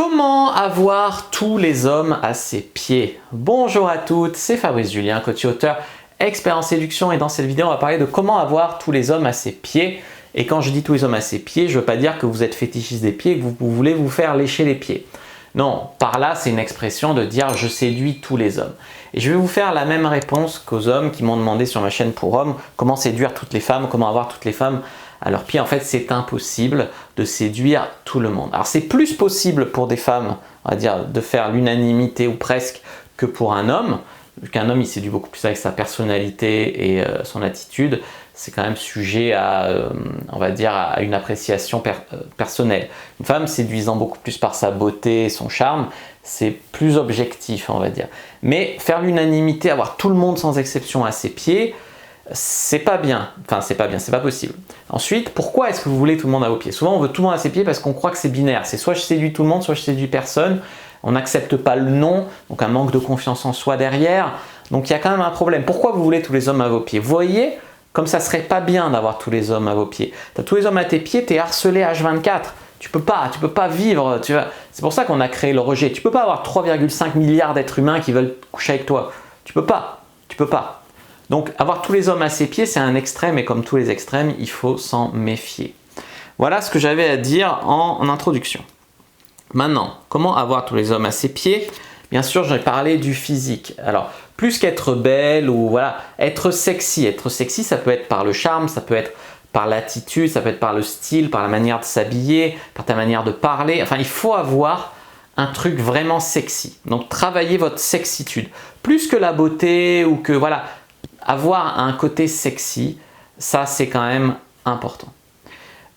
Comment avoir tous les hommes à ses pieds? Bonjour à toutes, c'est Fabrice Julien, coach et auteur, expert en séduction, et dans cette vidéo on va parler de comment avoir tous les hommes à ses pieds. Et quand je dis tous les hommes à ses pieds, je ne veux pas dire que vous êtes fétichiste des pieds et que vous voulez vous faire lécher les pieds. Non, par là c'est une expression de dire je séduis tous les hommes. Et je vais vous faire la même réponse qu'aux hommes qui m'ont demandé sur ma chaîne pour hommes, comment séduire toutes les femmes, comment avoir toutes les femmes à leurs pieds. En fait, c'est impossible de séduire tout le monde. Alors c'est plus possible pour des femmes, on va dire, de faire l'unanimité ou presque que pour un homme. Vu qu'un homme il séduit beaucoup plus avec sa personnalité et son attitude, c'est quand même sujet à, on va dire, à une appréciation personnelle. Une femme séduisant beaucoup plus par sa beauté et son charme, c'est plus objectif, on va dire. Mais faire l'unanimité, avoir tout le monde sans exception à ses pieds, c'est pas bien. Enfin, c'est pas bien, c'est pas possible. Ensuite, pourquoi est-ce que vous voulez tout le monde à vos pieds? Souvent, on veut tout le monde à ses pieds parce qu'on croit que c'est binaire. C'est soit je séduis tout le monde, soit je séduis personne. On n'accepte pas le non, donc un manque de confiance en soi derrière. Donc il y a quand même un problème. Pourquoi vous voulez tous les hommes à vos pieds? Vous voyez comme ça serait pas bien d'avoir tous les hommes à vos pieds. Tu as tous les hommes à tes pieds, tu es harcelé H24. Tu peux pas vivre. C'est pour ça qu'on a créé le rejet. Tu peux pas avoir 3,5 milliards d'êtres humains qui veulent coucher avec toi. Tu peux pas. Donc avoir tous les hommes à ses pieds, c'est un extrême, et comme tous les extrêmes, il faut s'en méfier. Voilà ce que j'avais à dire en introduction. Maintenant, comment avoir tous les hommes à ses pieds? Bien sûr, j'ai parlé du physique. Alors, plus qu'être belle ou voilà, être sexy. Être sexy, ça peut être par le charme, ça peut être par l'attitude, ça peut être par le style, par la manière de s'habiller, par ta manière de parler. Enfin, il faut avoir un truc vraiment sexy. Donc, travaillez votre sexitude. Plus que la beauté ou que voilà, avoir un côté sexy, ça c'est quand même important.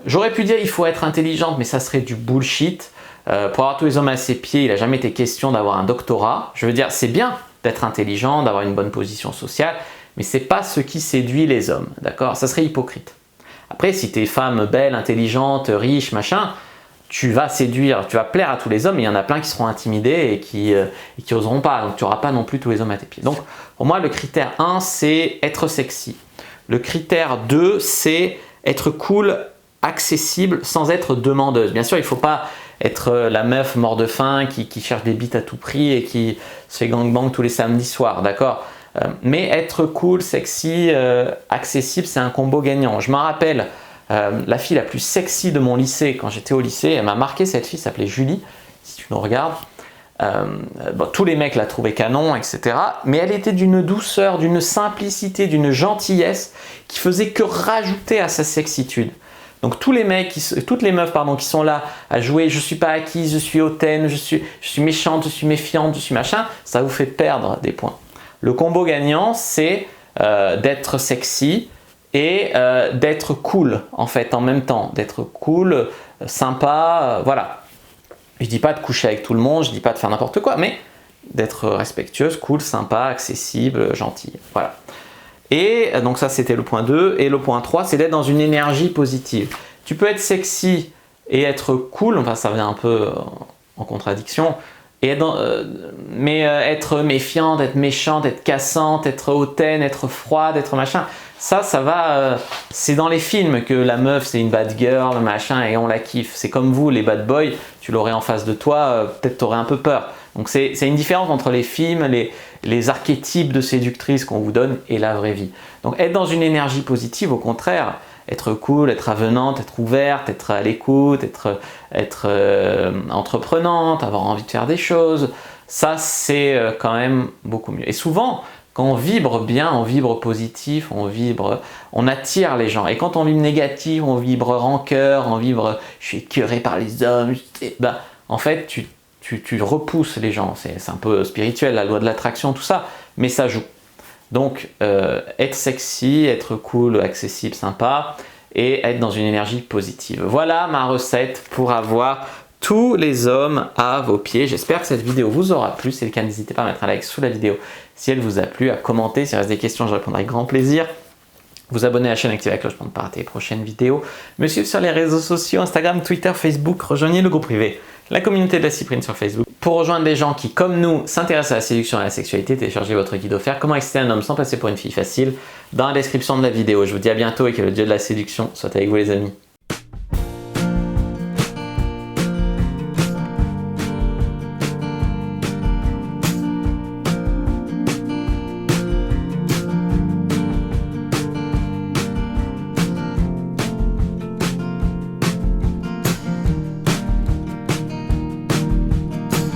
J'aurais pu dire il faut être intelligente, mais ça serait du bullshit. Pour avoir tous les hommes à ses pieds, il n'a jamais été question d'avoir un doctorat. Je veux dire, c'est bien d'être intelligent, d'avoir une bonne position sociale, mais ce n'est pas ce qui séduit les hommes, d'accord? Ça serait hypocrite. Après, si tu es femme belle, intelligente, riche, machin, tu vas séduire, tu vas plaire à tous les hommes, et il y en a plein qui seront intimidés et qui oseront pas. Donc tu n'auras pas non plus tous les hommes à tes pieds. Donc pour moi, le critère 1, c'est être sexy. Le critère 2, c'est être cool, accessible, sans être demandeuse. Bien sûr, il ne faut pas être la meuf mort de faim qui cherche des bites à tout prix et qui se fait gangbang tous les samedis soirs, d'accord? Mais être cool, sexy, accessible, c'est un combo gagnant. Je m'en rappelle, la fille la plus sexy de mon lycée, quand j'étais au lycée, elle m'a marqué, cette fille s'appelait Julie, si tu nous regardes. Bon, tous les mecs la trouvaient canon, etc. Mais elle était d'une douceur, d'une simplicité, d'une gentillesse qui faisait que rajouter à sa sexitude. Donc tous les mecs, toutes les meufs qui sont là à jouer je suis pas acquise, je suis hautaine, je suis méchante, je suis méfiante, je suis machin, ça vous fait perdre des points. Le combo gagnant, c'est d'être sexy et d'être cool en fait en même temps, d'être cool, sympa, voilà. Je dis pas de coucher avec tout le monde, je dis pas de faire n'importe quoi, mais d'être respectueuse, cool, sympa, accessible, gentille, voilà. Et donc ça c'était le point 2, et le point 3 c'est d'être dans une énergie positive. Tu peux être sexy et être cool, enfin ça vient un peu en contradiction, mais être méfiante, être méchante, être cassante, être hautaine, être froide, être machin, ça va, c'est dans les films que la meuf c'est une bad girl, machin, et on la kiffe. C'est comme vous, les bad boys, tu l'aurais en face de toi, peut-être tu aurais un peu peur. Donc c'est une différence entre les films, les archétypes de séductrices qu'on vous donne et la vraie vie. Donc être dans une énergie positive, au contraire, être cool, être avenante, être ouverte, être à l'écoute, être entreprenante, avoir envie de faire des choses, ça c'est quand même beaucoup mieux. Et souvent, quand on vibre bien, on vibre positif, on attire les gens. Et quand on vibre négatif, on vibre rancœur, on vibre je suis écœuré par les hommes, en fait tu repousses les gens. C'est un peu spirituel, la loi de l'attraction, tout ça, mais ça joue. Donc être sexy, être cool, accessible, sympa, et être dans une énergie positive. Voilà ma recette pour avoir tous les hommes à vos pieds. J'espère que cette vidéo vous aura plu. Si c'est le cas, n'hésitez pas à mettre un like sous la vidéo si elle vous a plu, à commenter. S'il reste des questions, je répondrai avec grand plaisir. Vous abonner à la chaîne, activer la cloche pour ne pas rater les prochaines vidéos. Me suivre sur les réseaux sociaux, Instagram, Twitter, Facebook. Rejoignez le groupe privé, la communauté de la Cyprine sur Facebook. Pour rejoindre des gens qui, comme nous, s'intéressent à la séduction et à la sexualité, téléchargez votre guide offert Comment exciter un homme sans passer pour une fille facile dans la description de la vidéo. Je vous dis à bientôt et que le dieu de la séduction soit avec vous les amis.